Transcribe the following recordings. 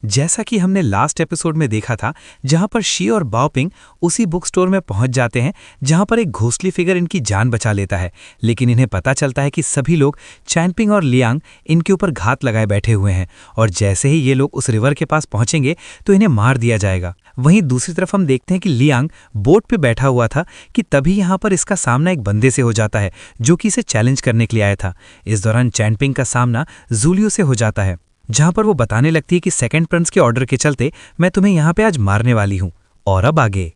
जैसा कि हमने लास्ट एपिसोड में देखा था, जहां पर शी और बाओपिंग उसी बुक स्टोर में पहुंच जाते हैं जहां पर एक घोंसली फिगर इनकी जान बचा लेता है, लेकिन इन्हें पता चलता है कि सभी लोग चैनपिंग और लियांग इनके ऊपर घात लगाए बैठे हुए हैं और जैसे ही ये लोग उस रिवर के पास पहुंचेंगे तो इन्हें मार दिया जाएगा। वहीं दूसरी तरफ हम देखते हैं कि लियांग बोट पे बैठा हुआ था कि तभी यहाँ पर इसका सामना एक बंदे से हो जाता है जो कि इसे चैलेंज करने के लिए आया था। इस दौरान चैनपिंग का सामना जूलियो से हो जाता है, जहां पर वो बताने लगती है कि सेकंड प्रिंस के ऑर्डर के चलते मैं तुम्हें यहाँ पे आज मारने वाली हूँ। और अब आगे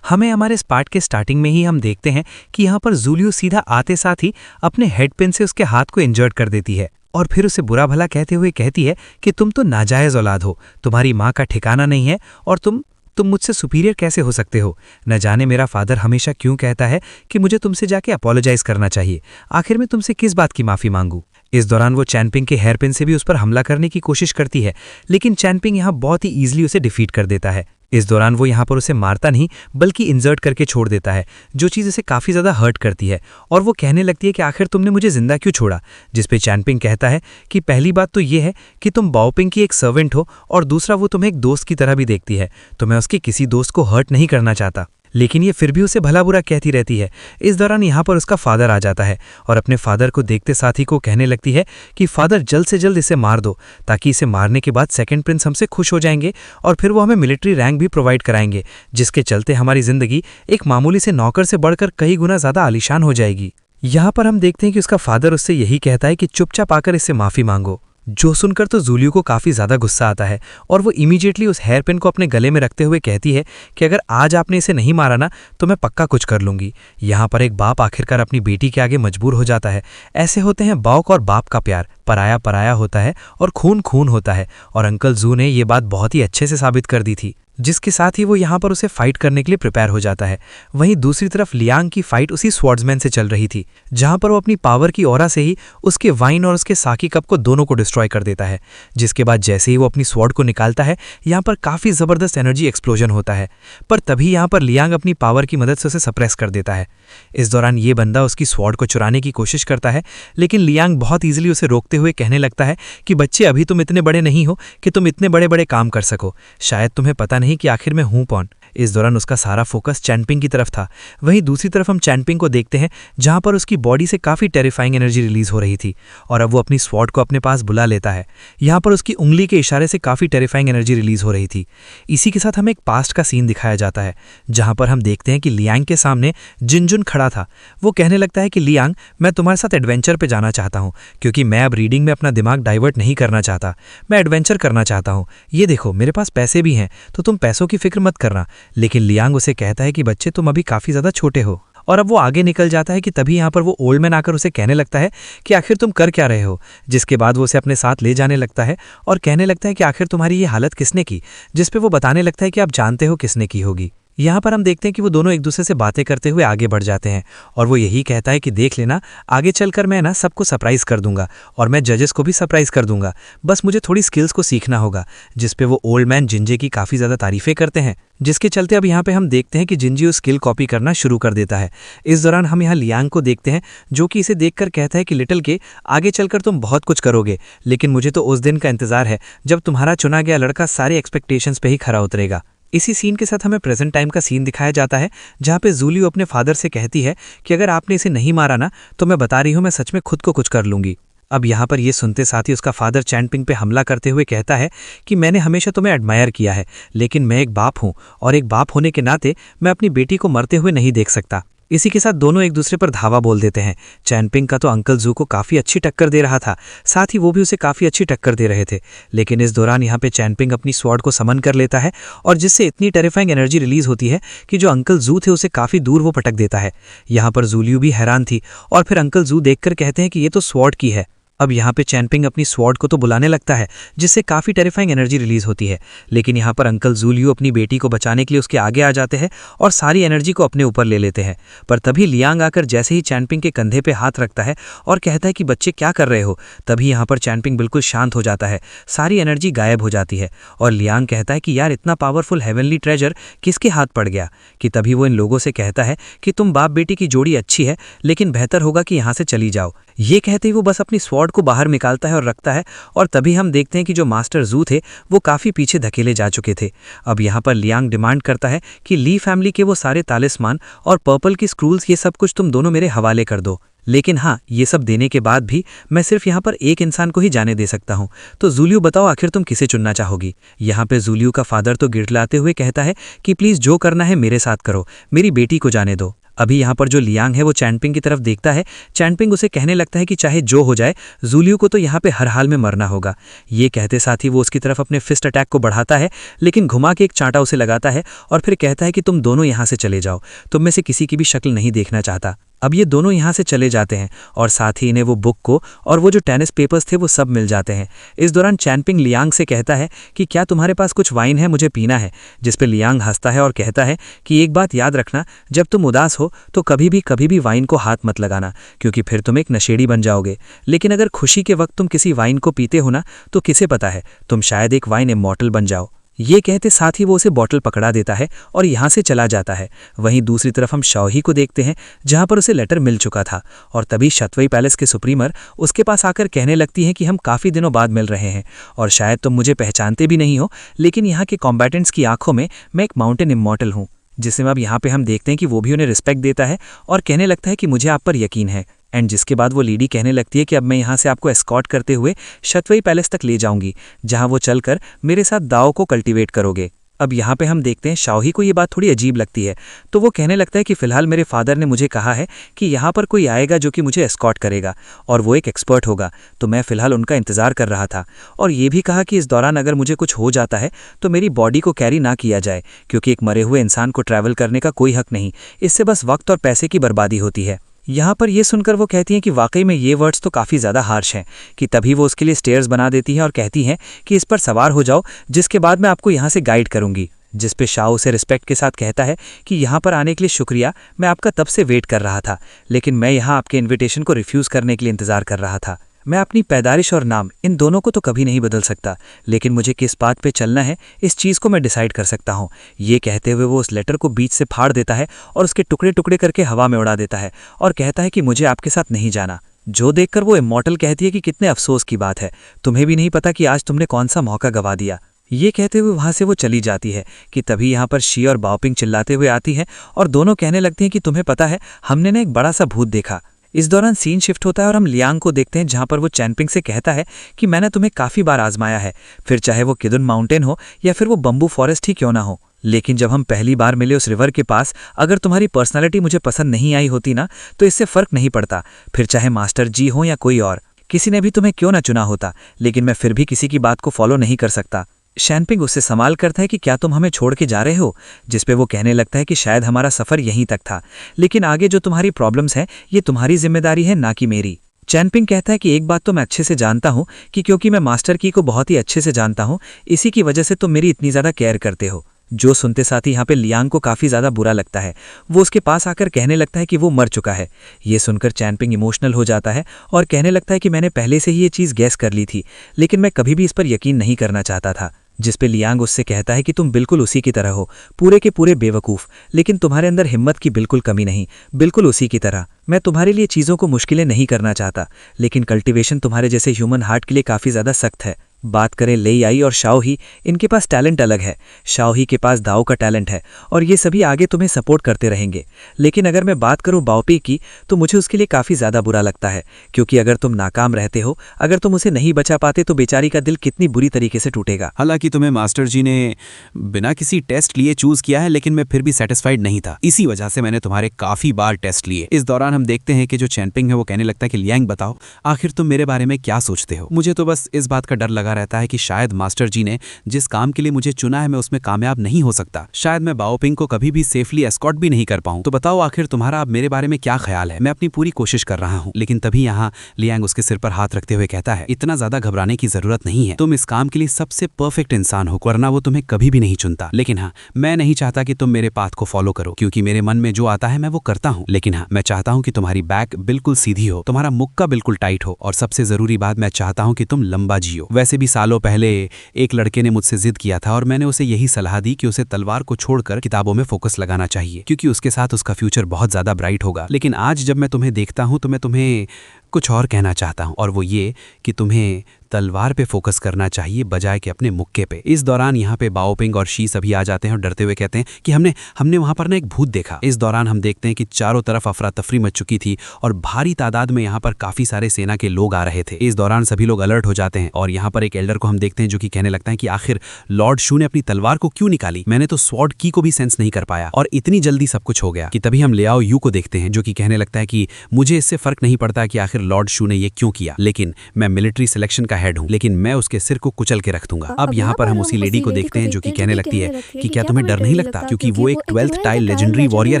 हमें हमारे इस पार्ट के स्टार्टिंग में ही हम देखते हैं कि यहाँ पर जूलियो सीधा आते साथ ही अपने हेड पिन से उसके हाथ को इंजर्ड कर देती है और फिर उसे बुरा भला कहते हुए कहती है कि तुम तो नाजायज औलाद हो, तुम्हारी माँ का ठिकाना नहीं है और तुम मुझसे सुपीरियर कैसे हो सकते हो। न जाने मेरा फादर हमेशा क्यों कहता है कि मुझे तुमसे जाके अपोलोजाइज करना चाहिए, आखिर मैं तुमसे किस बात की माफी मांगू। इस दौरान वो चैनपिंग के हेयरपिन से भी उस पर हमला करने की कोशिश करती है, लेकिन चैनपिंग यहाँ बहुत ही ईजिली उसे डिफीट कर देता है। इस दौरान वो यहाँ पर उसे मारता नहीं बल्कि इंजर्ट करके छोड़ देता है, जो चीज़ इसे काफ़ी ज़्यादा हर्ट करती है और वो कहने लगती है कि आखिर तुमने मुझे जिंदा क्यों छोड़ा। जिस पे चैनपिंग कहता है कि पहली बात तो ये है कि तुम बाओपिंग की एक सर्वेंट हो और दूसरा वो तुम्हें एक दोस्त की तरह भी देखती है, तो मैं उसके किसी दोस्त को हर्ट नहीं करना चाहता। लेकिन ये फिर भी उसे भला बुरा कहती रहती है। इस दौरान यहाँ पर उसका फादर आ जाता है और अपने फादर को देखते साथी को कहने लगती है कि फादर जल्द से जल्द इसे मार दो, ताकि इसे मारने के बाद सेकंड प्रिंस हमसे खुश हो जाएंगे और फिर वो हमें मिलिट्री रैंक भी प्रोवाइड कराएंगे, जिसके चलते हमारी जिंदगी एक मामूली से नौकर से बढ़कर कई गुना ज़्यादा आलीशान हो जाएगी। यहाँ पर हम देखते हैं कि उसका फादर उससे यही कहता है कि चुपचाप आकर इससे माफ़ी मांगो, जो सुनकर तो जूलियो को काफ़ी ज़्यादा गुस्सा आता है और वो इमीडिएटली उस हेयरपिन को अपने गले में रखते हुए कहती है कि अगर आज आपने इसे नहीं मारा ना तो मैं पक्का कुछ कर लूँगी। यहाँ पर एक बाप आखिरकार अपनी बेटी के आगे मजबूर हो जाता है। ऐसे होते हैं बाप और बाप का प्यार, पराया पराया होता है और खून खून होता है, और अंकल जू ने ये बात बहुत ही अच्छे से साबित कर दी थी, जिसके साथ ही वो यहाँ पर उसे फाइट करने के लिए प्रिपेयर हो जाता है। वहीं दूसरी तरफ लियांग की फाइट उसी स्वॉर्ड्समैन से चल रही थी, जहाँ पर वो अपनी पावर की ऑरा से ही उसके वाइन और उसके साकी कप को दोनों को डिस्ट्रॉय कर देता है। जिसके बाद जैसे ही वो अपनी स्वॉर्ड को निकालता है, यहाँ पर काफ़ी ज़बरदस्त एनर्जी एक्सप्लोजन होता है, पर तभी यहाँ पर लियांग अपनी पावर की मदद से उसे सप्रेस कर देता है। इस दौरान ये बंदा उसकी स्वॉर्ड को चुराने की कोशिश करता है, लेकिन लियांग बहुत ईजिली उसे रोकते हुए कहने लगता है कि बच्चे अभी तुम इतने बड़े नहीं हो कि तुम इतने बड़े बड़े काम कर सको, शायद तुम्हें पता नहीं कि आखिर मैं हूं कौन। इस दौरान उसका सारा फोकस चैनपिंग की तरफ था। वहीं दूसरी तरफ हम चैनपिंग को देखते हैं, जहां पर उसकी बॉडी से काफ़ी टेरिफाइंग एनर्जी रिलीज हो रही थी और अब वो अपनी स्वॉर्ड को अपने पास बुला लेता है। यहाँ पर उसकी उंगली के इशारे से काफ़ी टेरिफाइंग एनर्जी रिलीज हो रही थी। इसी के साथ हमें एक पास्ट का सीन दिखाया जाता है, जहां पर हम देखते हैं कि लियांग के सामने जिनजुन खड़ा था। वो कहने लगता है कि लियांग, मैं तुम्हारे साथ एडवेंचर पे जाना चाहता हूँ, क्योंकि मैं अब रीडिंग में अपना दिमाग डाइवर्ट नहीं करना चाहता, मैं एडवेंचर करना चाहता हूँ। ये देखो मेरे पास पैसे भी हैं, तो तुम पैसों की फिक्र मत करना। लेकिन लियांग उसे कहता है कि बच्चे तुम अभी काफ़ी ज़्यादा छोटे हो, और अब वो आगे निकल जाता है कि तभी यहाँ पर वो ओल्ड मैन आकर उसे कहने लगता है कि आखिर तुम कर क्या रहे हो। जिसके बाद वो उसे अपने साथ ले जाने लगता है और कहने लगता है कि आखिर तुम्हारी ये हालत किसने की, जिस पे वो बताने लगता है कि आप जानते हो किसने की होगी। यहाँ पर हम देखते हैं कि वो दोनों एक दूसरे से बातें करते हुए आगे बढ़ जाते हैं और वो यही कहता है कि देख लेना, आगे चलकर मैं ना सबको सरप्राइज़ कर दूंगा और मैं जजेस को भी सरप्राइज़ कर दूंगा, बस मुझे थोड़ी स्किल्स को सीखना होगा। जिस पे वो ओल्ड मैन जिंजे की काफ़ी ज़्यादा तारीफ़ें करते हैं, जिसके चलते अब यहाँ पे हम देखते हैं कि जिंजी उस स्किल कॉपी करना शुरू कर देता है। इस दौरान हम यहाँ लियांग को देखते हैं, जो कि इसे देखकर कहता है कि लिटिल के, आगे चलकर तुम बहुत कुछ करोगे, लेकिन मुझे तो उस दिन का इंतज़ार है जब तुम्हारा चुना गया लड़का सारे एक्सपेक्टेशंस पे ही खरा उतरेगा। इसी सीन के साथ हमें प्रेजेंट टाइम का सीन दिखाया जाता है, जहाँ पे जूलियो अपने फादर से कहती है कि अगर आपने इसे नहीं मारा ना तो मैं बता रही हूँ, मैं सच में खुद को कुछ कर लूँगी। अब यहाँ पर ये सुनते साथ ही उसका फादर चैनपिंग पे हमला करते हुए कहता है कि मैंने हमेशा तुम्हें एडमायर किया है, लेकिन मैं एक बाप हूँ और एक बाप होने के नाते मैं अपनी बेटी को मरते हुए नहीं देख सकता। इसी के साथ दोनों एक दूसरे पर धावा बोल देते हैं। चैनपिंग का तो अंकल जू को काफ़ी अच्छी टक्कर दे रहा था, साथ ही वो भी उसे काफ़ी अच्छी टक्कर दे रहे थे, लेकिन इस दौरान यहाँ पे चैनपिंग अपनी स्वॉर्ड को समन कर लेता है और जिससे इतनी टेरिफाइंग एनर्जी रिलीज होती है कि जो अंकल जू थे उसे काफ़ी दूर वो पटक देता है। यहाँ पर जूलियो भी हैरान थी और फिर अंकल जू देखकर कहते हैं कि ये तो स्वॉर्ड की है। अब यहाँ पे चैनपिंग अपनी स्वॉर्ड को तो बुलाने लगता है, जिससे काफ़ी टेरिफाइंग एनर्जी रिलीज होती है, लेकिन यहाँ पर अंकल जूलियो अपनी बेटी को बचाने के लिए उसके आगे आ जाते हैं और सारी एनर्जी को अपने ऊपर ले लेते हैं। पर तभी लियांग आकर जैसे ही चैनपिंग के कंधे पे हाथ रखता है और कहता है कि बच्चे क्या कर रहे हो, तभी यहाँ पर चैनपिंग बिल्कुल शांत हो जाता है, सारी एनर्जी गायब हो जाती है और लियांग कहता है कि यार इतना पावरफुल हेवनली ट्रेजर किसके हाथ पड़ गया। कि तभी वो इन लोगों से कहता है कि तुम बाप बेटी की जोड़ी अच्छी है, लेकिन बेहतर होगा कि यहाँ से चली जाओ। ये कहते ही वो बस अपनी स्वॉर्ड स्वॉर्ड को बाहर निकालता है और रखता है, और तभी हम देखते हैं कि जो मास्टर जू थे वो काफ़ी पीछे धकेले जा चुके थे। अब यहाँ पर लियांग डिमांड करता है कि ली फैमिली के वो सारे तालिस्मान और पर्पल की स्क्रूल्स, ये सब कुछ तुम दोनों मेरे हवाले कर दो। लेकिन हाँ, ये सब देने के बाद भी मैं सिर्फ यहाँ पर एक इंसान को ही जाने दे सकता हूँ। तो जूलियो बताओ आखिर तुम किसे चुनना चाहोगी। यहाँ पे जूलियो का फादर तो गिड़गिड़ाते हुए कहता है कि प्लीज़ जो करना है मेरे साथ करो, मेरी बेटी को जाने दो। अभी यहाँ पर जो लियांग है वो चैनपिंग की तरफ देखता है। चैनपिंग उसे कहने लगता है कि चाहे जो हो जाए, जूलियो को तो यहाँ पे हर हाल में मरना होगा। ये कहते साथ ही वो उसकी तरफ अपने फिस्ट अटैक को बढ़ाता है, लेकिन घुमा के एक चांटा उसे लगाता है और फिर कहता है कि तुम दोनों यहाँ से चले जाओ, तुम में से किसी की भी शक्ल नहीं देखना चाहता। अब ये दोनों यहाँ से चले जाते हैं और साथ ही इन्हें वो बुक को और वो जो टेनिस पेपर्स थे वो सब मिल जाते हैं। इस दौरान चैनपिंग लियांग से कहता है कि क्या तुम्हारे पास कुछ वाइन है, मुझे पीना है। जिस पे लियांग हंसता है और कहता है कि एक बात याद रखना, जब तुम उदास हो तो कभी भी वाइन को हाथ मत लगाना, क्योंकि फिर तुम एक नशेड़ी बन जाओगे। लेकिन अगर खुशी के वक्त तुम किसी वाइन को पीते हो ना, तो किसे पता है, तुम शायद एक वाइन इमॉर्टल बन जाओ। ये कहते साथ ही वो उसे बॉटल पकड़ा देता है और यहाँ से चला जाता है। वहीं दूसरी तरफ हम शाओही को देखते हैं, जहाँ पर उसे लेटर मिल चुका था, और तभी शतवई पैलेस के सुप्रीमर उसके पास आकर कहने लगती हैं कि हम काफ़ी दिनों बाद मिल रहे हैं और शायद तुम मुझे पहचानते भी नहीं हो, लेकिन यहाँ के कॉम्बैटेंट्स की आंखों में मैं एक माउंटेन इमॉर्टल हूँ। जिसमें अब यहाँ पे हम देखते हैं कि वो भी उन्हें रिस्पेक्ट देता है और कहने लगता है कि मुझे आप पर यकीन है। एंड जिसके बाद वो लेडी कहने लगती है कि अब मैं यहाँ से आपको एस्कॉर्ट करते हुए शतवई पैलेस तक ले जाऊंगी, जहाँ वो चलकर मेरे साथ दाव को कल्टीवेट करोगे। अब यहाँ पे हम देखते हैं शाओही को ये बात थोड़ी अजीब लगती है, तो वो कहने लगता है कि फिलहाल मेरे फादर ने मुझे कहा है कि यहाँ पर कोई आएगा जो कि मुझे एस्कॉर्ट करेगा और वो एक एक्सपर्ट होगा, तो मैं फिलहाल उनका इंतज़ार कर रहा था। और ये भी कहा कि इस दौरान अगर मुझे कुछ हो जाता है तो मेरी बॉडी को कैरी ना किया जाए, क्योंकि एक मरे हुए इंसान को ट्रैवल करने का कोई हक नहीं, इससे बस वक्त और पैसे की बर्बादी होती है। यहाँ पर ये सुनकर वो कहती हैं कि वाकई में ये वर्ड्स तो काफ़ी ज़्यादा हार्श हैं, कि तभी वो उसके लिए स्टेयर्स बना देती हैं और कहती हैं कि इस पर सवार हो जाओ, जिसके बाद मैं आपको यहाँ से गाइड करूँगी। जिस पे शाओ उसे रिस्पेक्ट के साथ कहता है कि यहाँ पर आने के लिए शुक्रिया, मैं आपका तब से वेट कर रहा था, लेकिन मैं यहाँ आपके इन्विटेशन को रिफ्यूज़ करने के लिए इंतज़ार कर रहा था। मैं अपनी पैदारिश और नाम, इन दोनों को तो कभी नहीं बदल सकता, लेकिन मुझे किस बात पे चलना है इस चीज़ को मैं डिसाइड कर सकता हूँ। ये कहते हुए वो उस लेटर को बीच से फाड़ देता है और उसके टुकड़े टुकड़े करके हवा में उड़ा देता है और कहता है कि मुझे आपके साथ नहीं जाना। जो देखकर वो इमॉर्टल कहती है कि कितने अफसोस की बात है, तुम्हें भी नहीं पता कि आज तुमने कौन सा मौका गवा दिया। ये कहते हुए वहाँ से वो चली जाती है कि तभी यहाँ पर शी और बाओपिंग चिल्लाते हुए आती है और दोनों कहने लगती हैं कि तुम्हें पता है, हमने ना एक बड़ा सा भूत देखा। इस दौरान सीन शिफ्ट होता है और हम लियांग को देखते हैं, जहाँ पर वो चैनपिंग से कहता है कि मैंने तुम्हें काफ़ी बार आजमाया है, फिर चाहे वो किदुन माउंटेन हो या फिर वो बम्बू फॉरेस्ट ही क्यों ना हो, लेकिन जब हम पहली बार मिले उस रिवर के पास, अगर तुम्हारी पर्सनालिटी मुझे पसंद नहीं आई होती ना, तो इससे फ़र्क नहीं पड़ता, फिर चाहे मास्टर जी हो या कोई और, किसी ने भी तुम्हें क्यों ना चुना होता, लेकिन मैं फिर भी किसी की बात को फॉलो नहीं कर सकता। शैनपिंग उससे सवाल करता है कि क्या तुम हमें छोड़ के जा रहे हो, जिसपे वो कहने लगता है कि शायद हमारा सफ़र यहीं तक था, लेकिन आगे जो तुम्हारी प्रॉब्लम्स हैं ये तुम्हारी जिम्मेदारी है, ना कि मेरी। चैनपिंग कहता है कि एक बात तो मैं अच्छे से जानता हूँ कि क्योंकि मैं मास्टर की को बहुत ही अच्छे से जानता हूँ, इसी की वजह से तुम मेरी इतनी ज़्यादा केयर करते हो। जो सुनते साथ ही यहाँ पे लियांग को काफ़ी ज़्यादा बुरा लगता है। वो उसके पास आकर कहने लगता है कि वो मर चुका है। ये सुनकर चैनपिंग इमोशनल हो जाता है और कहने लगता है कि मैंने पहले से ही ये चीज़ गैस कर ली थी, लेकिन मैं कभी भी इस पर यकीन नहीं करना चाहता था। जिस पे लियांग उससे कहता है कि तुम बिल्कुल उसी की तरह हो, पूरे के पूरे बेवकूफ़, लेकिन तुम्हारे अंदर हिम्मत की बिल्कुल कमी नहीं, बिल्कुल उसी की तरह। मैं तुम्हारे लिए चीज़ों को मुश्किलें नहीं करना चाहता, लेकिन कल्टीवेशन तुम्हारे जैसे ह्यूमन हार्ट के लिए काफ़ी ज़्यादा सख्त है। बात करें लेई आई और शाओही, इनके पास टैलेंट अलग है। शाओही के पास दाओ का टैलेंट है और ये सभी आगे तुम्हें सपोर्ट करते रहेंगे। लेकिन अगर मैं बात करूं बाओपी की, तो मुझे उसके लिए काफ़ी ज़्यादा बुरा लगता है, क्योंकि अगर तुम नाकाम रहते हो, अगर तुम उसे नहीं बचा पाते, तो बेचारी का दिल कितनी बुरी तरीके से टूटेगा। हालांकि तुम्हें मास्टर जी ने बिना किसी टेस्ट लिए चूज किया है, लेकिन मैं फिर भी सेटिस्फाइड नहीं था, इसी वजह से मैंने तुम्हारे काफ़ी बार टेस्ट लिए। इस दौरान हम देखते हैं कि जो चैनपिंग है वो कहने लगता है कि लियांग बताओ, आखिर तुम मेरे बारे में क्या सोचते हो। मुझे तो बस इस बात का डर लगा रहता है कि शायद मास्टर जी ने जिस काम के लिए मुझे चुना है मैं उसमें कामयाब नहीं हो सकता, शायद मैं बाओपिंग को कभी भी सेफली एस्कॉर्ट भी नहीं कर पाऊं। तो बताओ आखिर तुम्हारा अब मेरे बारे में क्या ख्याल है। मैं अपनी पूरी कोशिश कर रहा हूं। लेकिन तभी यहाँ लियांग उसके सिर पर हाथ रखते हुए कहता है, इतना ज्यादा घबराने की जरूरत नहीं है, तुम इस काम के लिए सबसे परफेक्ट इंसान हो, वरना वो तुम्हें कभी भी नहीं चुनता। लेकिन हाँ, मैं नहीं चाहता कि तुम मेरे पाथ को फॉलो करो, क्योंकि मेरे मन में जो आता है मैं वो करता हूँ। लेकिन हाँ, मैं चाहता हूँ कि तुम्हारी बैक बिल्कुल सीधी हो, तुम्हारा मुक्का बिल्कुल टाइट हो, और सबसे जरूरी बात, मैं चाहता हूँ कि तुम लंबा जियो। वैसे भी अभी सालों पहले एक लड़के ने मुझसे जिद किया था और मैंने उसे यही सलाह दी कि उसे तलवार को छोड़कर किताबों में फोकस लगाना चाहिए, क्योंकि उसके साथ उसका फ्यूचर बहुत ज़्यादा ब्राइट होगा। लेकिन आज जब मैं तुम्हें देखता हूँ तो मैं तुम्हें कुछ और कहना चाहता हूँ, और वो ये कि तुम्हें तलवार पे फोकस करना चाहिए बजाय कि अपने मुक्के पे। इस दौरान यहाँ पे बाओपिंग और शी सभी आ जाते हैं और डरते हुए कहते हैं कि हमने वहाँ पर ना एक भूत देखा। इस दौरान हम देखते हैं कि चारों तरफ अफरा तफरी मच चुकी थी और भारी तादाद में यहाँ पर काफी सारे सेना के लोग आ रहे थे। इस दौरान सभी लोग अलर्ट हो जाते हैं और यहाँ पर एक एल्डर को हम देखते हैं जो कि कहने लगता है कि आखिर लॉर्ड शू ने अपनी तलवार को क्यों निकाली, मैंने तो स्वॉर्ड की को भी सेंस नहीं कर पाया और इतनी जल्दी सब कुछ हो गया। कि तभी हम लियाओ यू को देखते हैं जो कि कहने लगता है कि मुझे इससे फर्क नहीं पड़ता कि आखिर लॉर्ड शू ने ये क्यों किया, लेकिन मैं मिलिट्री सिलेक्शन का हेड हूँ, लेकिन मैं उसके सिर को कुचल के रख दूंगा। अब यहाँ पर हम उसी लेडी को देखते हैं जो कि कहने लगती है कि क्या तुम्हें डर नहीं लगता, क्योंकि वो एक 12th टाइल लेजेंडरी वॉरियर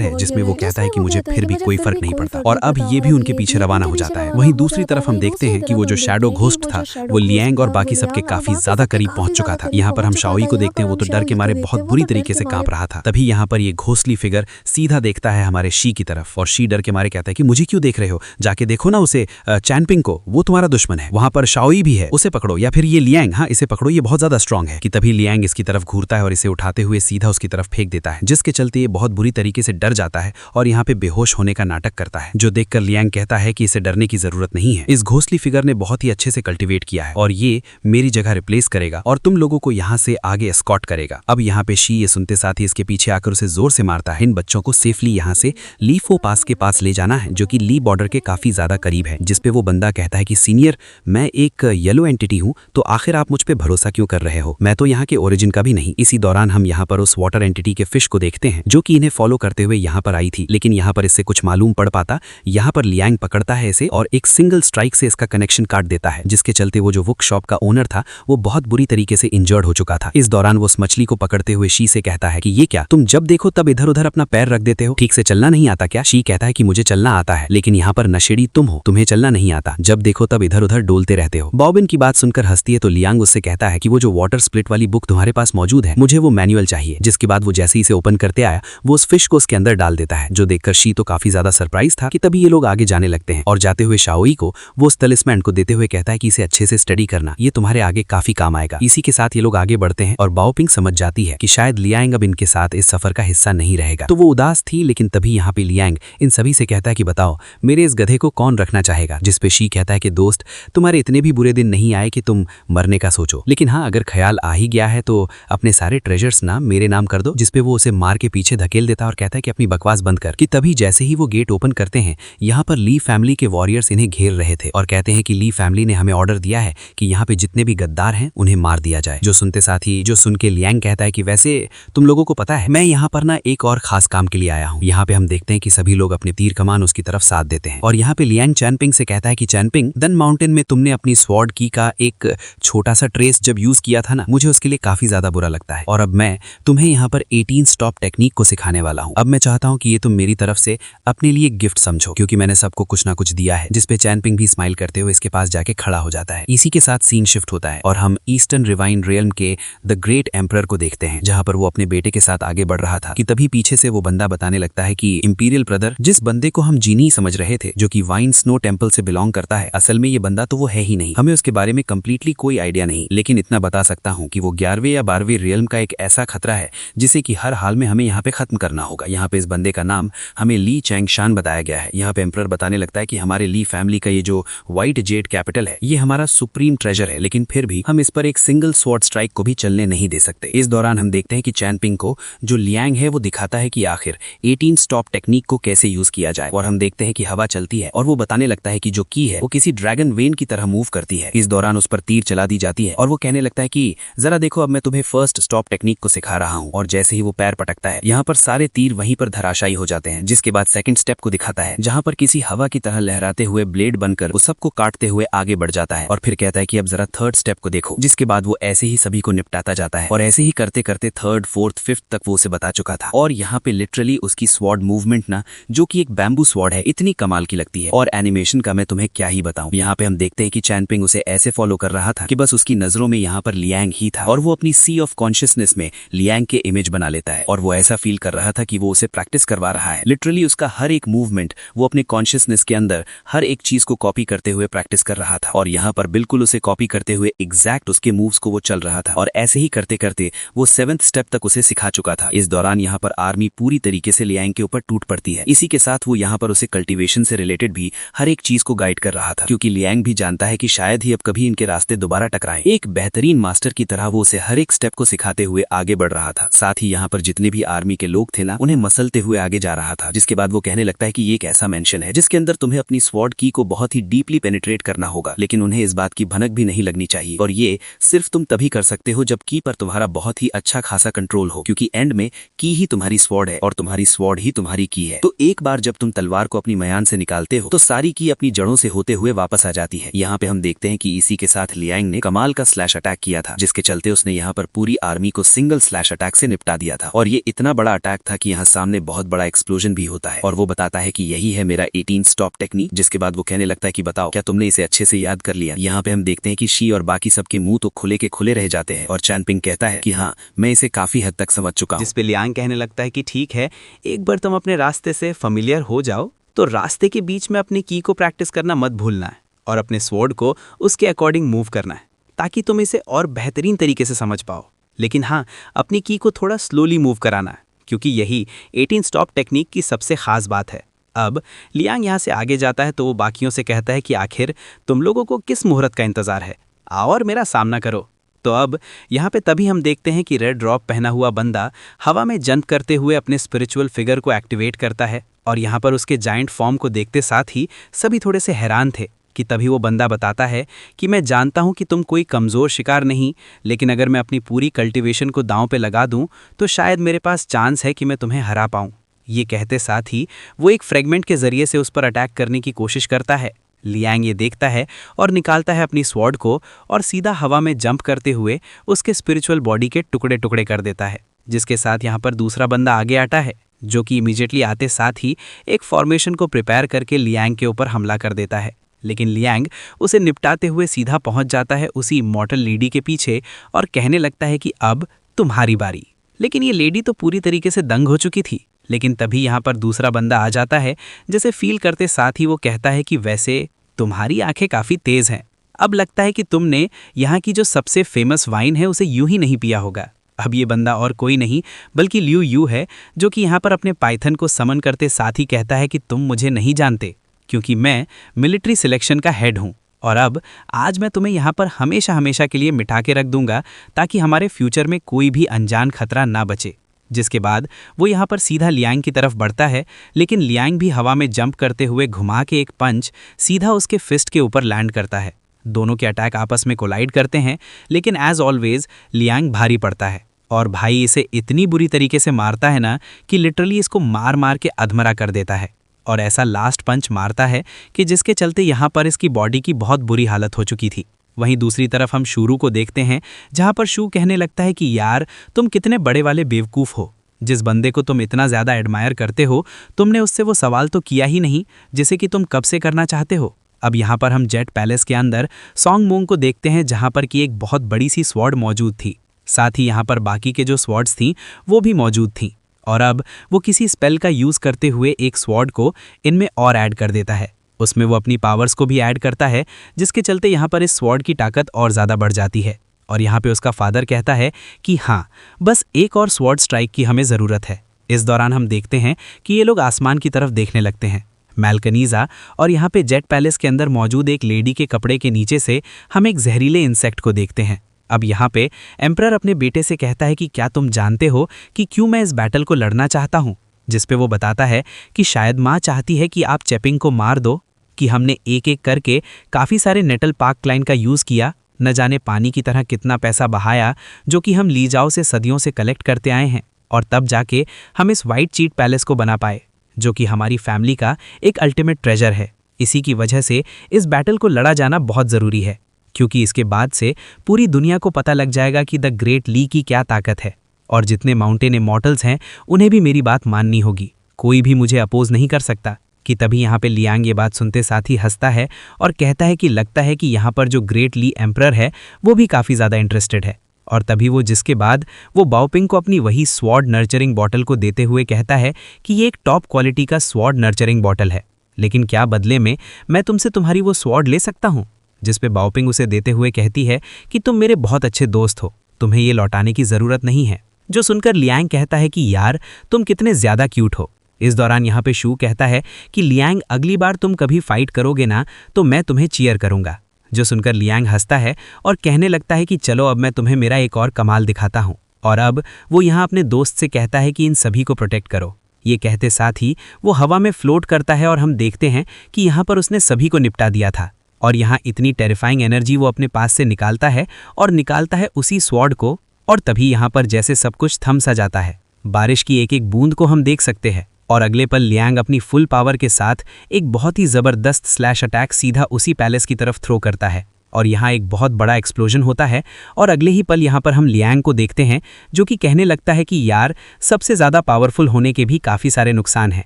है जिसमें वो कहता है कि मुझे फिर भी कोई फर्क नहीं पड़ता। और अब ये भी उनके पीछे रवाना हो जाता है। वहीं दूसरी तरफ हम देखते हैं कि वो जो शैडो घोस्ट था वो लियांग और बाकी सबके काफी ज्यादा करीब पहुंच चुका था। यहाँ पर हम शाओई को देखते हैं, वो तो डर के मारे बहुत बुरी तरीके से कांप रहा था। तभी यहाँ पर ये घोस्टली फिगर सीधा देखता है हमारे शी की तरफ और शी डर के मारे कहता है कि मुझे क्यों देख रहे हो, जाके देखो ना उसे चैनपिंग को, वो तुम्हारा दुश्मन है। वहां पर शाओई भी है, उसे पकड़ो, या फिर ये लियांग, हाँ इसे पकड़ो, ये बहुत ज्यादा स्ट्रांग है। कि तभी लियांग इसकी तरफ घूरता है और इसे उठाते हुए सीधा उसकी तरफ फेंक देता है, जिसके चलते ये बहुत बुरी तरीके से डर जाता है और यहाँ पे बेहोश होने का नाटक करता है, जो देखकर लियांग कहता है कि इसे डरने की जरूरत नहीं है। इस घोस्टली फिगर ने बहुत ही अच्छे से कल्टीवेट किया है और ये मेरी जगह रिप्लेस करेगा और तुम लोगों को यहाँ से आगे एस्कॉर्ट करेगा। अब यहाँ पे शी ये सुनते साथ ही इसके पीछे आकर उसे जोर से मारता है। इन बच्चों को सेफली यहाँ से ली फो पास के पास ले जाना है, जो कि ली बॉर्डर के काफी ज्यादा करीब है। जिसपे वो बंदा कहता है कि सीनियर, मैं एक येलो एंटिटी हूँ, तो आखिर आप मुझ पे भरोसा क्यों कर रहे हो, मैं तो यहाँ के ओरिजिन का भी नहीं। इसी दौरान हम यहाँ पर उस वाटर एंटिटी के फिश को देखते हैं जो कि इन्हें फॉलो करते हुए यहाँ पर आई थी, लेकिन यहाँ पर इससे कुछ मालूम पड़ पाता। यहाँ पर लियांग पकड़ता है इसे और एक सिंगल स्ट्राइक से इसका कनेक्शन काट देता है, जिसके चलते वो जो वुक शॉप का ओनर था वो बहुत बुरी तरीके से इंजर्ड हो चुका था। इस दौरान वो उस मछली को पकड़ते हुए शी से कहता है कि ये क्या, तुम जब देखो तब इधर उधर अपना पैर रख देते हो, ठीक से चलना नहीं आता क्या? शी कहता है कि मुझे चलना आता है, लेकिन यहाँ पर नशेड़ी तुम हो, तुम्हें चलना नहीं आता, जब देखो तब इधर उधर डोलते रहते हो। बॉबिन की बात सुनकर हंसती है तो लियांग उससे कहता है कि वो जो वाटर स्प्लिट वाली बुक तुम्हारे पास मौजूद है, मुझे वो मैनुअल चाहिए। जिसके बाद वो जैसे ही इसे ओपन करते आया वो उस फिश को उसके अंदर डाल देता है, जो देखकर शी तो काफी ज्यादा सरप्राइज था। कि तभी ये लोग आगे जाने लगते हैं और जाते हुए शाओई को वो उस तलिस्मैन को देते हुए कहता है कि इसे अच्छे से स्टडी करना, ये तुम्हारे आगे काफी काम आएगा। इसी के साथ ये लोग आगे बढ़ते हैं और बाओपिंग समझ जाती है कि शायद लियांग अब इनके साथ इस सफर का हिस्सा नहीं रहेगा, तो वो उदास थी। लेकिन तभी यहाँ पे लियांग इन सभी से कहता है कि बताओ मेरे इस गधे को कौन रखना चाहेगा, जिसपे शी कहता है कि दोस्त, तुम्हारे इतने भी बुरे दिन नहीं आए कि तुम मरने का सोचो, लेकिन हाँ अगर ख्याल आ ही गया है तो अपने सारे ट्रेजर्स ना मेरे नाम कर दो। जिसपे वो उसे मार के पीछे धकेल देता और कहता है कि अपनी बकवास बंद कर। कि तभी जैसे ही वो गेट ओपन करते हैं यहाँ पर ली फैमिली के वॉरियर्स इन्हें घेर रहे थे और कहते हैं कि ली फैमिली ने हमें ऑर्डर दिया है कि यहाँ पे जितने भी गद्दार हैं उन्हें मार दिया जाए। जो सुनते साथ ही जो सुन के लियांग कहता है कि वैसे तुम लोगों को पता है मैं यहाँ पर ना एक और खास काम के लिए आया हूँ। यहाँ पे हम देखते हैं कि सभी लोग अपने तीर कमान उसकी तरफ साथ देते हैं और यहाँ पे लियांग चैनपिंग से कहता है कि चैनपिंग, दन माउंटेन में तुमने अपनी स्वॉर्ड की का एक छोटा सा ट्रेस जब यूज किया था ना, मुझे उसके लिए काफी ज्यादा बुरा लगता है और अब मैं तुम्हें यहाँ पर 18 स्टॉप टेक्निक को सिखाने वाला हूँ। अब मैं चाहता हूँ कि ये तुम मेरी तरफ से अपने लिए गिफ्ट समझो, क्योंकि मैंने सबको कुछ ना कुछ दिया है। जिसपे चैनपिंग भी स्माइल करते हुए इसके पास जाके खड़ा हो जाता है। इसी के साथ सीन शिफ्ट होता है और हम ईस्टर्न रिवाइन रियल्म के द ग्रेट एम्परर को देखते हैं, जहाँ पर वो अपने बेटे के साथ आगे बढ़ रहा था। कि तभी पीछे से वो बंदा बताने लगता है कि इंपीरियल ब्रदर, जिस बंदे को हम जीनी समझ रहे थे जो कि वाइन स्नो टेम्पल से बिलोंग करता है, असल में ये बंदा तो वो है ही नहीं। हमें उसके बारे में कंप्लीटली कोई आइडिया नहीं, लेकिन इतना बता सकता हूँ कि वो 11वें या 12वें रियल्म का एक ऐसा खतरा है जिसे कि हर हाल में हमें यहाँ पे खत्म करना होगा। यहाँ पे इस बंदे का नाम हमें ली चैंगशान बताया गया है। यहाँ पे एम्परर बताने लगता है कि हमारे ली फैमिली का ये जो व्हाइट जेड कैपिटल है ये हमारा सुप्रीम ट्रेजर है, लेकिन फिर भी हम इस पर एक सिंगल स्वॉर्ड स्ट्राइक को भी चलने नहीं दे सकते। इस दौरान हम देखते हैं कि चैनपिंग को जो लियांग है वो दिखाता है कि आखिर 18 स्टॉप टेक्निक को कैसे यूज किया जाए और हम देखते हैं कि हवा चलती है और वो बताने लगता है कि जो की है वो किसी ड्रैगन वेन की तरह मूव करती है। इस दौरान उस पर तीर चला दी जाती है और वो कहने लगता है कि जरा देखो अब मैं तुम्हें फर्स्ट स्टॉप टेक्निक को सिखा रहा हूँ और जैसे ही वो पैर पटकता है यहाँ पर सारे तीर वहीं पर धराशायी हो जाते हैं। जिसके बाद सेकंड स्टेप को दिखाता है जहाँ पर किसी हवा की तरह लहराते हुए ब्लेड बनकर वो सबको काटते हुए आगे बढ़ जाता है और फिर कहता है कि अब जरा थर्ड स्टेप को देखो। जिसके बाद वो ऐसे ही सभी को निपटाता जाता है और ऐसे ही करते करते थर्ड फोर्थ फिफ्थ तक वो उसे बता चुका था। और यहाँ पे लिटरली उसकी स्वॉर्ड मूवमेंट ना, जो कि एक बैम्बू स्वॉर्ड है, इतनी कमाल की लगती है और एनिमेशन का मैं तुम्हें क्या ही बताऊं। यहाँ पे हम देखते हैं कि चैनपिंग उसे ऐसे फॉलो कर रहा था कि बस उसकी नजरों में यहाँ पर लियांग ही था और वो अपनी सी ऑफ कॉन्शियसनेस में लियांग के इमेज बना लेता है और वो ऐसा फील कर रहा था कि वो उसे प्रैक्टिस करवा रहा है। लिटरली उसका हर एक मूवमेंट वो अपने कॉन्शियसनेस के अंदर हर एक चीज को कॉपी करते हुए प्रैक्टिस कर रहा था और यहाँ पर बिल्कुल उसे कॉपी करते हुए एग्जैक्ट उसके मूव्स को वो चल रहा था और ऐसे ही करते करते वो 7th स्टेप तक उसे सिखा चुका था। इस दौरान यहाँ पर आर्मी पूरी तरीके से लियांग के ऊपर टूट पड़ती है। इसी के साथ वो यहाँ पर उसे कल्टीवेशन से रिलेटेड भी हर एक चीज को गाइड कर रहा था, क्योंकि लियांग भी जानता है कि शायद ही अब कभी इनके रास्ते दोबारा टकराएं। एक बेहतरीन मास्टर की तरह वो उसे हर एक स्टेप को सिखाते हुए आगे बढ़ रहा था। साथ ही यहाँ पर जितने भी आर्मी के लोग थे ना, उन्हें मसलते हुए आगे जा रहा था। जिसके बाद वो कहने लगता है कि ये एक ऐसा मेंशन है जिसके अंदर तुम्हें अपनी स्वॉर्ड की को बहुत ही डीपली पेनिट्रेट करना होगा, लेकिन उन्हें इस बात की भनक भी नहीं लगनी चाहिए और ये सिर्फ तुम तभी कर सकते हो जब की पर तुम्हारा बहुत ही अच्छा खासा कंट्रोल हो, क्योंकि एंड में की ही तुम्हारी स्वॉर्ड है और तुम्हारी स्वॉर्ड ही तुम्हारी की है। तो एक बार जब तुम तलवार को अपनी मयान से निकालते हो तो सारी की अपनी जड़ों से होते हुए वापस आ जाती है। यहाँ पे हम देखते हैं कि इसी के साथ लियांग ने कमाल का स्लैश अटैक किया था, जिसके चलते उसने यहाँ पर पूरी आर्मी को सिंगल स्लैश अटैक से निपटा दिया था और ये इतना बड़ा अटैक था कि यहाँ सामने बहुत बड़ा एक्सप्लोजन भी होता है और वो बताता है कि यही है मेरा 18 स्टॉप टेक्निक। जिसके बाद वो कहने लगता है कि बताओ क्या तुमने इसे अच्छे से याद कर लिया। यहाँ पे हम देखते हैं कि शी और बाकी सबके मुंह तो खुले के खुले रह जाते हैं और चैनपिंग कहता है कि हाँ, मैं इसे काफी हद तक समझ चुका हूँ। जिस पे लियांग कहने लगता है कि ठीक है, एक बार तुम अपने रास्ते से फेमिलियर हो जाओ तो रास्ते के बीच में अपनी की को प्रैक्टिस करना मत भूलना है और अपने स्वॉर्ड को उसके अकॉर्डिंग मूव करना है ताकि तुम इसे और बेहतरीन तरीके से समझ पाओ। लेकिन हाँ, अपनी की को थोड़ा स्लोली मूव कराना है, क्योंकि यही 18 स्टॉप टेक्निक की सबसे खास बात है। अब लियांग यहाँ से आगे जाता है तो वो बाकियों से कहता है कि आखिर तुम लोगों को किस मुहूर्त का इंतजार है, आओ और मेरा सामना करो। तो अब यहाँ पे तभी हम देखते हैं कि रेड ड्रॉप पहना हुआ बंदा हवा में जंप करते हुए अपने स्पिरिचुअल फिगर को एक्टिवेट करता है और यहाँ पर उसके जायंट फॉर्म को देखते साथ ही सभी थोड़े से हैरान थे कि तभी वो बंदा बताता है कि मैं जानता हूँ कि तुम कोई कमज़ोर शिकार नहीं, लेकिन अगर मैं अपनी पूरी कल्टीवेशन को दांव पे लगा दूँ तो शायद मेरे पास चांस है कि मैं तुम्हें हरा पाऊँ। ये कहते साथ ही वो एक फ्रेगमेंट के जरिए से उस पर अटैक करने की कोशिश करता है। लियांग ये देखता है और निकालता है अपनी स्वॉर्ड को और सीधा हवा में जंप करते हुए उसके स्पिरिचुअल बॉडी के टुकड़े टुकड़े कर देता है। जिसके साथ यहाँ पर दूसरा बंदा आगे आता है, जो कि इमीडिएटली आते साथ ही एक फॉर्मेशन को प्रिपेयर करके लियांग के ऊपर हमला कर देता है। लेकिन लियांग उसे निपटाते हुए सीधा पहुंच जाता है उसी इमॉर्टल लेडी के पीछे और कहने लगता है कि अब तुम्हारी बारी। लेकिन ये लेडी तो पूरी तरीके से दंग हो चुकी थी। लेकिन तभी यहाँ पर दूसरा बंदा आ जाता है, जिसे फील करते साथ ही वो कहता है कि वैसे तुम्हारी आंखें काफ़ी तेज़ हैं, अब लगता है कि तुमने यहाँ की जो सबसे फेमस वाइन है उसे यूं ही नहीं पिया होगा। अब ये बंदा और कोई नहीं बल्कि लियू यू है, जो कि यहाँ पर अपने पाइथन को समन करते साथ ही कहता है कि तुम मुझे नहीं जानते, क्योंकि मैं मिलिट्री सिलेक्शन का हेड हूँ और अब आज मैं तुम्हें यहाँ पर हमेशा हमेशा के लिए मिटा के रख दूंगा ताकि हमारे फ्यूचर में कोई भी अनजान खतरा ना बचे। जिसके बाद वो यहाँ पर सीधा लियांग की तरफ बढ़ता है, लेकिन लियांग भी हवा में जंप करते हुए घुमा के एक पंच सीधा उसके फिस्ट के ऊपर लैंड करता है। दोनों के अटैक आपस में कोलाइड करते हैं, लेकिन एज ऑलवेज लियांग भारी पड़ता है और भाई इसे इतनी बुरी तरीके से मारता है ना कि लिटरली इसको मार मार के अधमरा कर देता है और ऐसा लास्ट पंच मारता है कि जिसके चलते यहाँ पर इसकी बॉडी की बहुत बुरी हालत हो चुकी थी। वहीं दूसरी तरफ हम शूरू को देखते हैं, जहाँ पर शू कहने लगता है कि यार तुम कितने बड़े वाले बेवकूफ़ हो, जिस बंदे को तुम इतना ज़्यादा एडमायर करते हो तुमने उससे वो सवाल तो किया ही नहीं जिसे कि तुम कब से करना चाहते हो। अब यहाँ पर हम जेट पैलेस के अंदर सॉन्ग मूंग को देखते हैं, जहाँ पर कि एक बहुत बड़ी सी स्वॉर्ड मौजूद थी। साथ ही यहाँ पर बाकी के जो स्वॉर्ड्स थीं वो भी मौजूद थीं और अब वो किसी स्पेल का यूज़ करते हुए एक स्वॉर्ड को इनमें और ऐड कर देता है। उसमें वो अपनी पावर्स को भी ऐड करता है, जिसके चलते यहाँ पर इस स्वॉर्ड की ताकत और ज़्यादा बढ़ जाती है। और यहाँ पे उसका फादर कहता है कि हाँ, बस एक और स्वॉर्ड स्ट्राइक की हमें ज़रूरत है। इस दौरान हम देखते हैं कि ये लोग आसमान की तरफ देखने लगते हैं। मैल्कनीज़ा और यहाँ पे जेट पैलेस के अंदर मौजूद एक लेडी के कपड़े के नीचे से हम एक जहरीले इंसेक्ट को देखते हैं। अब यहाँ पे एम्परर अपने बेटे से कहता है कि क्या तुम जानते हो कि क्यों मैं इस बैटल को लड़ना चाहता हूँ, जिस पे वो बताता है कि शायद माँ चाहती है कि आप चेपिंग को मार दो, कि हमने एक एक करके काफ़ी सारे नेटल पार्क क्लाइन का यूज़ किया, न जाने पानी की तरह कितना पैसा बहाया, जो कि हम लीजाओ से सदियों से कलेक्ट करते आए हैं, और तब जाके हम इस वाइट चीट पैलेस को बना पाए, जो कि हमारी फैमिली का एक अल्टीमेट ट्रेजर है। इसी की वजह से इस बैटल को लड़ा जाना बहुत ज़रूरी है, क्योंकि इसके बाद से पूरी दुनिया को पता लग जाएगा कि द ग्रेट ली की क्या ताकत है, और जितने माउंटेन इमॉर्टल्स हैं उन्हें भी मेरी बात माननी होगी। कोई भी मुझे अपोज नहीं कर सकता। कि तभी यहाँ पे लियांग ये बात सुनते साथ ही हंसता है और कहता है कि लगता है कि यहाँ पर जो ग्रेट ली एम्परर है वो भी काफ़ी ज़्यादा इंटरेस्टेड है। और तभी वो जिसके बाद वो बाओपिंग को अपनी वही स्वॉर्ड नर्चरिंग बॉटल को देते हुए कहता है कि ये एक टॉप क्वालिटी का स्वॉर्ड नर्चरिंग बॉटल है, लेकिन क्या बदले में मैं तुमसे तुम्हारी वो स्वॉर्ड ले सकता हूँ? जिस पे बाओपिंग उसे देते हुए कहती है कि तुम मेरे बहुत अच्छे दोस्त हो, तुम्हें ये लौटाने की ज़रूरत नहीं है। जो सुनकर लियांग कहता है कि यार तुम कितने ज़्यादा क्यूट हो। इस दौरान यहाँ पे शू कहता है कि लियांग अगली बार तुम कभी फाइट करोगे ना तो मैं तुम्हें चीयर करूंगा। जो सुनकर लियांग हंसता है और कहने लगता है कि चलो अब मैं तुम्हें मेरा एक और कमाल दिखाता हूँ। और अब वो यहाँ अपने दोस्त से कहता है कि इन सभी को प्रोटेक्ट करो। ये कहते साथ ही वो हवा में फ्लोट करता है और हम देखते हैं कि यहाँ पर उसने सभी को निपटा दिया था। और यहाँ इतनी टेरिफाइंग एनर्जी वो अपने पास से निकालता है और निकालता है उसी स्वॉर्ड को। और तभी यहाँ पर जैसे सब कुछ थम सा जाता है। बारिश की एक एक बूंद को हम देख सकते हैं और अगले पल लियांग अपनी फुल पावर के साथ एक बहुत ही ज़बरदस्त स्लैश अटैक सीधा उसी पैलेस की तरफ थ्रो करता है और यहाँ एक बहुत बड़ा एक्सप्लोजन होता है। और अगले ही पल यहाँ पर हम लियांग को देखते हैं जो कि कहने लगता है कि यार सबसे ज़्यादा पावरफुल होने के भी काफ़ी सारे नुकसान हैं।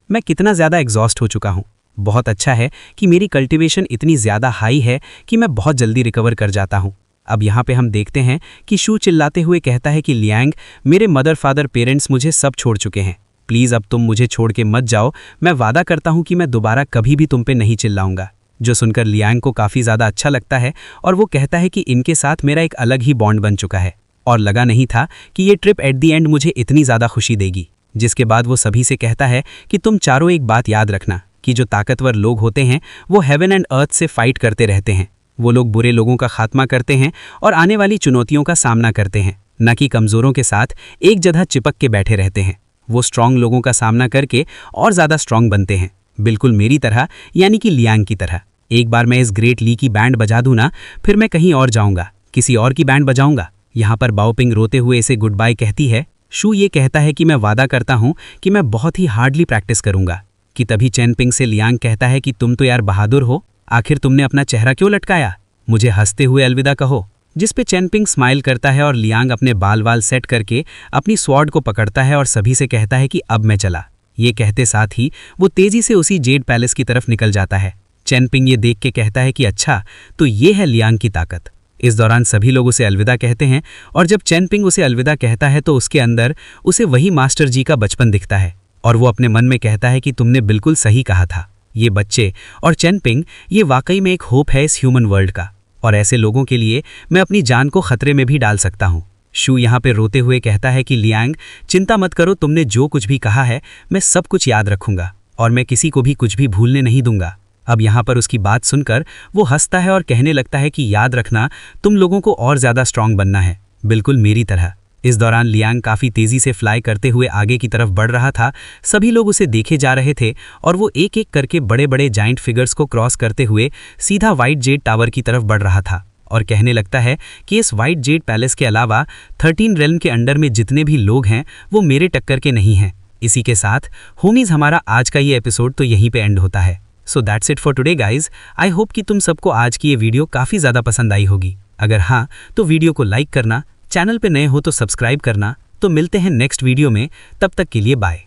मैं कितना ज़्यादा एग्जॉस्ट हो चुका हूँ। बहुत अच्छा है कि मेरी कल्टिवेशन इतनी ज़्यादा हाई है कि मैं बहुत जल्दी रिकवर कर जाता हूँ। अब यहाँ पे हम देखते हैं कि शू चिल्लाते हुए कहता है कि लियांग मेरे मदर फादर पेरेंट्स मुझे सब छोड़ चुके हैं, प्लीज़ अब तुम मुझे छोड़ के मत जाओ। मैं वादा करता हूँ कि मैं दोबारा कभी भी तुम पे नहीं चिल्लाऊंगा। जो सुनकर लियांग को काफ़ी ज़्यादा अच्छा लगता है और वो कहता है कि इनके साथ मेरा एक अलग ही बॉन्ड बन चुका है और लगा नहीं था कि ये ट्रिप एट दी एंड मुझे इतनी ज़्यादा खुशी देगी। जिसके बाद वो सभी से कहता है कि तुम चारों एक बात याद रखना कि जो ताकतवर लोग होते हैं वो हेवन एंड अर्थ से फाइट करते रहते हैं। वो लोग बुरे लोगों का खात्मा करते हैं और आने वाली चुनौतियों का सामना करते हैं, न कि कमज़ोरों के साथ एक जगह चिपक के बैठे रहते हैं। वो स्ट्रांग लोगों का सामना करके और ज़्यादा स्ट्रांग बनते हैं, बिल्कुल मेरी तरह, यानी कि लियांग की तरह। एक बार मैं इस ग्रेट ली की बैंड बजा दूँ ना, फिर मैं कहीं और जाऊँगा, किसी और की बैंड बजाऊँगा। यहाँ पर बाओपिंग रोते हुए इसे गुड बाय कहती है। शू ये कहता है कि मैं वादा करता हूँ कि मैं बहुत ही हार्डली प्रैक्टिस करूँगा। कि तभी चैन पिंग से लियांग कहता है कि तुम तो यार बहादुर हो, आखिर तुमने अपना चेहरा क्यों लटकाया, मुझे हंसते हुए अलविदा कहो। जिस पे चैन पिंग स्माइल करता है और लियांग अपने बाल वाल सेट करके अपनी स्वॉर्ड को पकड़ता है और सभी से कहता है कि अब मैं चला। ये कहते साथ ही वो तेजी से उसी जेड पैलेस की तरफ निकल जाता है। चैन पिंग ये देख के कहता है कि अच्छा, तो ये है लियांग की ताकत। इस दौरान सभी लोग उसे अलविदा कहते हैं और जब चैन पिंग उसे अलविदा कहता है तो उसके अंदर उसे वही मास्टर जी का बचपन दिखता है और वो अपने मन में कहता है कि तुमने बिल्कुल सही कहा था। ये बच्चे और चैन पिंग, ये वाकई में एक होप है इस ह्यूमन वर्ल्ड का, और ऐसे लोगों के लिए मैं अपनी जान को खतरे में भी डाल सकता हूँ। शू यहाँ पे रोते हुए कहता है कि लियांग चिंता मत करो, तुमने जो कुछ भी कहा है मैं सब कुछ याद रखूंगा और मैं किसी को भी कुछ भी भूलने नहीं दूंगा। अब यहाँ पर उसकी बात सुनकर वो हंसता है और कहने लगता है कि याद रखना, तुम लोगों को और ज़्यादा स्ट्रांग बनना है, बिल्कुल मेरी तरह। इस दौरान लियांग काफ़ी तेज़ी से फ्लाई करते हुए आगे की तरफ बढ़ रहा था। सभी लोग उसे देखे जा रहे थे और वो एक एक करके बड़े बड़े जाइंट फिगर्स को क्रॉस करते हुए सीधा वाइट जेड टावर की तरफ बढ़ रहा था और कहने लगता है कि इस वाइट जेड पैलेस के अलावा 13 रेल्म के अंडर में जितने भी लोग हैं वो मेरे टक्कर के नहीं हैं। इसी के साथ होमीज हमारा आज का ये एपिसोड तो यहीं पे एंड होता है। So that's it for today guys. I hope कि तुम सबको आज की ये वीडियो काफ़ी ज़्यादा पसंद आई होगी। अगर हाँ तो वीडियो को लाइक करना, चैनल पे नए हो तो सब्सक्राइब करना। तो मिलते हैं नेक्स्ट वीडियो में, तब तक के लिए बाय।